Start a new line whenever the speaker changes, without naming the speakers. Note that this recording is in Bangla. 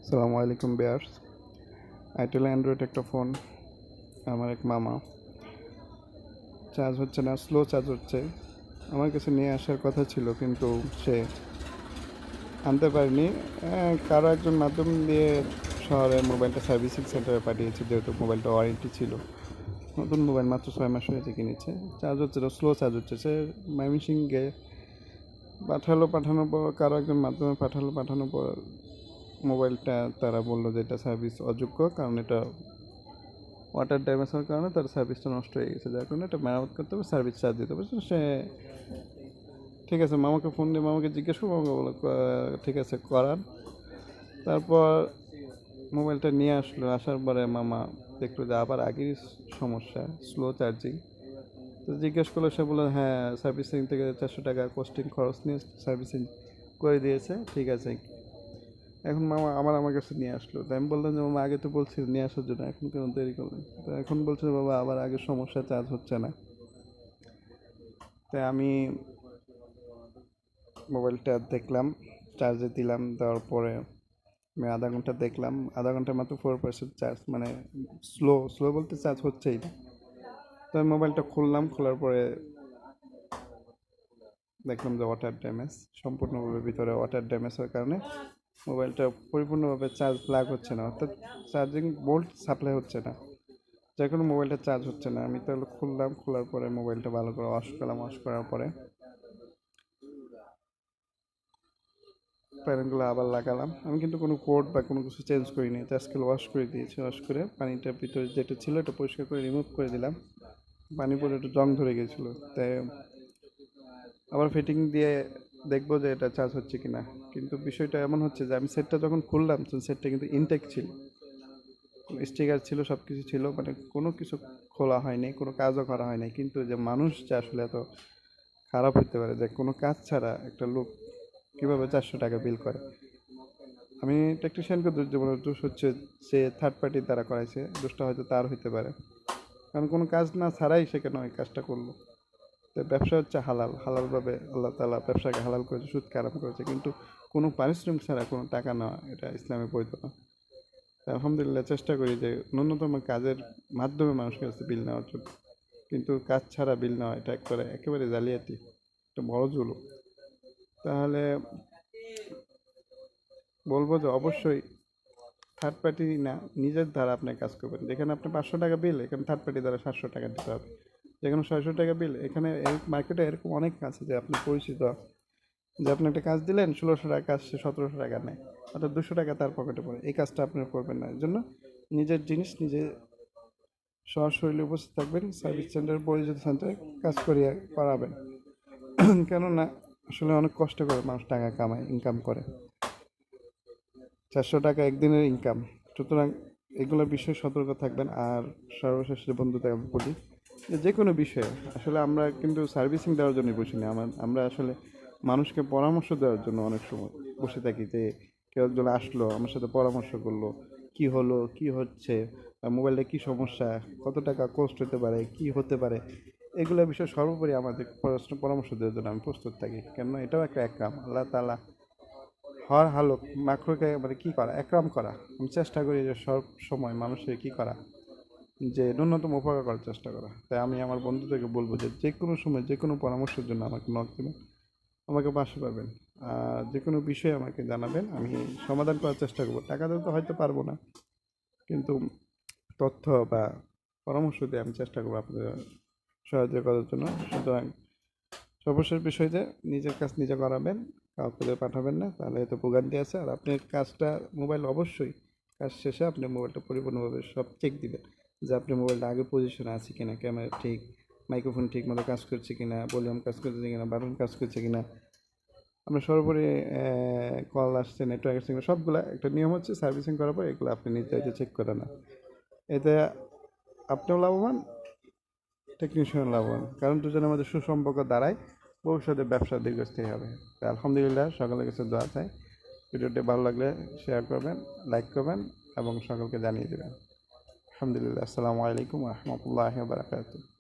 আসসালামু আলাইকুম বেয়ার্স। আইটেল অ্যান্ড্রয়েড একটা ফোন, আমার এক মামা, চার্জ হচ্ছে না, স্লো চার্জ হচ্ছে। আমার কাছে নিয়ে আসার কথা ছিল, কিন্তু সে আনতে পারেনি। কারো একজন মাধ্যম দিয়ে শহরে মোবাইলটা সার্ভিসিং সেন্টারে পাঠিয়েছে, যেহেতু মোবাইলটা ওয়ারেন্টি ছিল। নতুন মোবাইল, মাত্র 6 মাস হয়েছে কিনেছে। চার্জ হচ্ছে না, স্লো চার্জ হচ্ছে। সে ময়মনসিংহে পাঠানোর পর কারো একজন মাধ্যমে পাঠানোর পর মোবাইলটা তারা বললো যে এটা সার্ভিস অযোগ্য, কারণ এটা ওয়াটার ড্যামেজ হওয়ার কারণে তার সার্ভিসটা নষ্ট হয়ে গেছে, যার কারণে এটা মেরামত করতে হবে, সার্ভিস চার্জ দিতে হবে। সে ঠিক আছে, মামাকে ফোন দিয়ে মামাকে জিজ্ঞেস করবো, মামাকে বলো ঠিক আছে করান। তারপর মোবাইলটা নিয়ে আসলো, আসার পরে মামা দেখলো যে আবার আগেই সমস্যা, স্লো চার্জিং। তো জিজ্ঞেস করলো, সে বললো হ্যাঁ, সার্ভিসিং থেকে 400 টাকা কস্টিং খরচ নিয়ে সার্ভিসিং করে দিয়েছে, ঠিক আছে। এখন মামা আমার কাছে নিয়ে আসলো, তাই আমি বললাম যে মামা আগে তো বলছি নিয়ে আসার জন্য, এখন কেন দেরি করলেন? তো এখন বলছে বাবা আবার আগের সমস্যা, চার্জ হচ্ছে না। তাই আমি মোবাইলটা দেখলাম, চার্জে দিলাম, দেওয়ার পরে আমি আধা ঘন্টা দেখলাম, আধা ঘন্টা মাত্র 4% চার্জ, মানে স্লো স্লো বলতে চার্জ হচ্ছেই না। তো আমি মোবাইলটা খুললাম, খোলার পরে দেখলাম যে ওয়াটার ড্যামেজ, সম্পূর্ণভাবে ভিতরে ওয়াটার ড্যামেজ হওয়ার কারণে মোবাইলটা পরিপূর্ণভাবে চার্জ প্লাগ হচ্ছে না, অর্থাৎ চার্জিং বোল্ট সাপ্লাই হচ্ছে না, যার কারণে মোবাইলটা চার্জ হচ্ছে না। আমি তাহলে খুললাম, খোলার পরে মোবাইলটা ভালো করে ওয়াশ করলাম, ওয়াশ করার পরে প্যানেলগুলো আবার লাগালাম। আমি কিন্তু কোনো কোড বা কোনো কিছু চেঞ্জ করিনি, জাস্ট ওয়াশ করে দিয়েছি। ওয়াশ করে পানিটার ভিতরে যেটা ছিল এটা পরিষ্কার করে রিমুভ করে দিলাম। পানি পরে একটু জং ধরে গেছিলো, তাই আবার ফিটিং দিয়ে দেখবো যে এটা চার্জ হচ্ছে কিনা। কিন্তু বিষয়টা এমন হচ্ছে যে আমি সেটটা যখন খুললাম, সেটটা কিন্তু ইনটেক ছিল, স্টিকার ছিল, সব কিছু ছিল, মানে কোনো কিছু খোলা হয়নি, কোনো কাজও করা হয়নি। কিন্তু যে মানুষ যে আসলে এত খারাপ হতে পারে যে কোনো কাজ ছাড়া একটা লোক কীভাবে 400 টাকা বিল করে। আমি টেকনিশিয়ানকে দোষ দেবো না, দোষ হচ্ছে সে থার্ড পার্টির দ্বারা করাইছে, দোষটা হয়তো তার হইতে পারে, কারণ কোনো কাজ না ছাড়াই সে কেন ওই কাজটা করলো। তো ব্যবসা হচ্ছে হালাল, হালালভাবে আল্লাহ তাআলা ব্যবসাকে হালাল করেছে, সুদকে হারাম করেছে, কিন্তু কোনো পারিশ্রমিক ছাড়া কোনো টাকা নেওয়া এটা ইসলামে বৈধ না। আলহামদুলিল্লাহ চেষ্টা করি যে ন্যূনতম কাজের মাধ্যমে মানুষের কাছে বিল নেওয়ার জন্য, কিন্তু কাজ ছাড়া বিল নেওয়া এটা একেবারে জালিয়াতি, একটা বড় জুলুম। তাহলে বলবো যে অবশ্যই থার্ড পার্টি না, নিজের দ্বারা আপনি কাজ করবেন। যেখানে আপনি 500 টাকা বিল, এখানে থার্ড পার্টি দ্বারা 700 টাকা দিতে হবে। যেখানে 600 টাকা বিল, এখানে মার্কেটে এরকম অনেক আছে যে আপনি পরিচিত, যে আপনি একটা কাজ দিলেন, 1600 টাকা কাজ, সে 1700 টাকা নেয়, অর্থাৎ 200 টাকা তার পকেটে পড়ে। এই কাজটা আপনি করবেন না, এর জন্য নিজের জিনিস নিজে সরাসরি উপস্থিত থাকবেন, সার্ভিস সেন্টার, পরিচিত সেন্টারে কাজ করিয়ে করাবেন। কেননা আসলে অনেক কষ্ট করে মানুষ টাকা কামায়, ইনকাম করে, 400 টাকা একদিনের ইনকাম। সুতরাং এগুলোর বিষয়ে সতর্ক থাকবেন। আর সর্বশেষ বন্ধুদের আমি বলি যে কোনো বিষয়ে আসলে আমরা কিন্তু সার্ভিসিং দেওয়ার জন্য বসি না, আমরা আসলে মানুষকে পরামর্শ দেওয়ার জন্য অনেক সময় বসে থাকি। যে কেউ একজন আসলো, আমার সাথে পরামর্শ করলো, কি হলো, কি হচ্ছে, মোবাইলটা কি সমস্যা, কত টাকা কষ্ট হতে পারে, কি হতে পারে, এগুলো বিষয়ে সর্বোপরি আমাদের পরামর্শ দেওয়ার জন্য আমি প্রস্তুত থাকি। কেননা এটাও একটা একরাম, আল্লাহ তাআলা হর হালক মাখলুকে মানে কী করা, একরাম করা। আমি চেষ্টা করি যে সব সময় মানুষের কী করা, যে ন্যূনতম উপকার করার চেষ্টা করা। তাই আমি আমার বন্ধুদেরকে বলবো যে যে কোনো সময় যে কোনো পরামর্শের জন্য আমাকে নক দেবেন, আমাকে পাশে পাবেন, আর যে কোনো বিষয়ে আমাকে জানাবেন, আমি সমাধান করার চেষ্টা করবো। টাকা দিতে হয়তো পারবো না, কিন্তু তথ্য বা পরামর্শ দিয়ে আমি চেষ্টা করবো আপনাদের সহায়তা করার জন্য। সুতরাং সর্বশেষ বিষয় যে নিজের কাজ নিজে করাবেন, কাউকে দিয়ে পাঠাবেন না, তাহলে এতে ভোগান্তি আছে। আর আপনি কাজটা মোবাইল অবশ্যই কাজ শেষে আপনি মোবাইলটা পরিপূর্ণভাবে সব চেক দিবেন, যে আপনি মোবাইলটা আগের পজিশনে আছে কিনা, ক্যামেরা ঠিক, মাইক্রোফোন ঠিক মতো কাজ করছে কিনা, ভলিউম কাজ করছে কিনা, বাটন কাজ করছে কিনা, আপনার সর্বোপরি কল আসছে, নেটওয়ার্ক আসছে কিনা, সবগুলা একটা নিয়ম হচ্ছে সার্ভিসিং করার পর এগুলো আপনি নিজে চেক করে না। এতে আপনিও লাভবান, টেকনিশিয়ান লাভবান, কারণ দুজনের মধ্যে সুসম্পর্ক দাঁড়ায়, ভবিষ্যতে ব্যবসা দীর্ঘস্থায়ী হবে। তাই আলহামদুলিল্লাহ, সকলের কাছে দোয়া চাই। ভিডিওটি ভালো লাগলে শেয়ার করবেন, লাইক করবেন এবং সকলকে জানিয়ে দেবেন। আলহামদুলিল্লাহ। আসসালামু আলাইকুম রহমতুল্লাহ বারাকাতুহু।